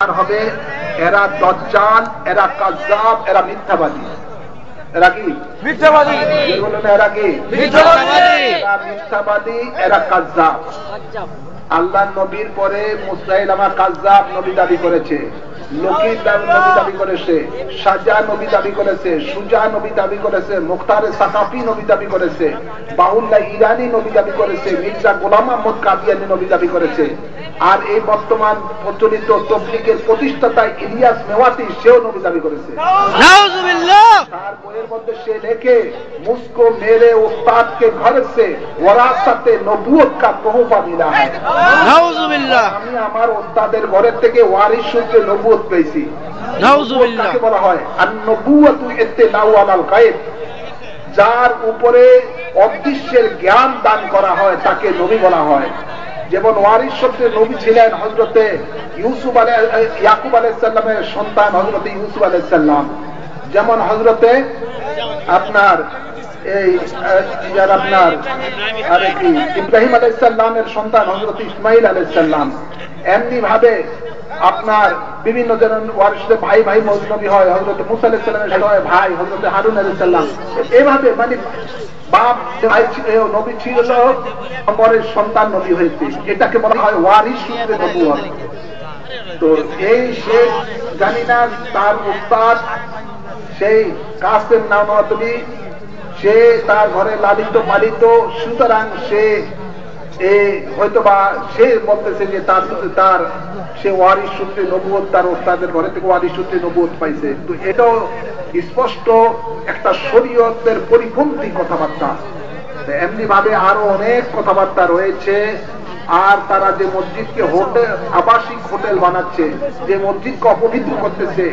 আর হবে এরা দাজ্জাল, এরা কাযযাব, এরা মিথ্যাবাদী। এরা কি মিথ্যাবাদী? বলুন এরা কি মিথ্যাবাদী? এরা মিথ্যাবাদী, এরা কাযযাব। আল্লাহর নবীর পরে মুসাইলামা কাযযাব নবী দাবি করেছে, লকিদ নবী দাবি করেছে, সাজা নবী দাবি করেছে, সুজা নবী দাবি করেছে, মুখতারে সাকাফি নবী দাবি করেছে, বাউল্লাহ ইরানি নবী দাবি করেছে, মির্জা গোলাম আহমদ কাদিয়ানী নবী দাবি করেছে। আর এই বর্তমান প্রচলিত তবলিগের প্রতিষ্ঠাতা ইলিয়াস মেওয়াতি সেও নবী দাবি করেছে। নাউজুবিল্লাহ। তার বইয়ের মধ্যে সে লেখে, মুসকো মেরে উস্তাদ কে ঘর সে ওয়ারাসাতে নবুয়ত কা তোহফা মিলা है। নাউজুবিল্লাহ। আমি আমার উস্তাদের ঘরের থেকে ওয়ারিস সূত্রে নবুয়ত পেয়েছি। নাউজুবিল্লাহ। কাকে বলা হয়? আন-নবুওয়াতু ইত্তিলাউ আলাল গায়ব। যার উপরে অদৃশ্যের জ্ঞান দান করা হয় তাকে নবী বলা হয়। যেমন ওয়ারিস সূত্রে নবী ছিলেন হযরতে ইয়াকুব আলাইহিস সালামের সন্তান হযরতে ইউসুফ আলাইহিস সালাম, যেমন হযরতে আপনার ইব্রাহিম আলাইহিস সালামের সন্তান হযরতে ইসমাঈল আলাইহিস সালাম। এমনি ভাবে আপনার বিভিন্ন জন ওয়ারিসদের ভাই ভাই নবী হয়, হযরতে মুসা আলাইহিস সালামের ভাই হযরতে হারুন আলাইহিস সালাম। এইভাবে মানে বাপ ভাই নবী ছিল, পরের সন্তান নবী হয়েছে, এটাকে বলা হয় ওয়ারিস সূত্রে নবুয়ত। তো এই শেখ জানি না তার উস্তাদ সেই কাসেম নানওয়াতুবি, সে তার ঘরে লালিত পালিত, সুতরাং সে হয়তোবা সে বলতেছে যে তার সে ওয়ারিস সূত্রে নবুয়ত, তার উস্তাদের ঘরে থেকে ওয়ারিস সূত্রে নবুয়ত পাইছে। তো এটাও স্পষ্ট একটা শরীয়তের পরিপন্থী কথাবার্তা। এমনি ভাবে আরো অনেক কথাবার্তা রয়েছে। আর তারা যে মসজিদকে হোটেল, আবাসিক হোটেল বানাচ্ছে, যে মসজিদকে অপবিত্র করতেছে,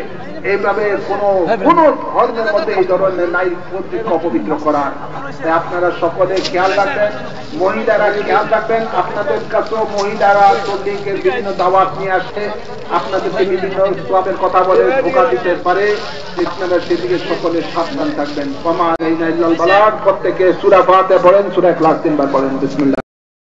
এইভাবে কোন ধর্মের মধ্যে এই ধরনের নাই মসজিদকে অপবিত্র করার। তাই আপনারা সকলে খেয়াল রাখবেন, মহিলারা খেয়াল রাখবেন। আপনাদের কাছেও মহিলারা তবলিগের বিভিন্ন দাওয়াত নিয়ে আসে, আপনাদেরকে বিভিন্ন ইসলামের কথা বলে ধোঁকা দিতে পারে। আপনারা সেদিকে সকলে সাবধান থাকবেন। প্রত্যেকে সূরা ফাতিহা পড়েন, সূরা ইখলাস 3 বার পড়েন। বিসমিল্লাহ।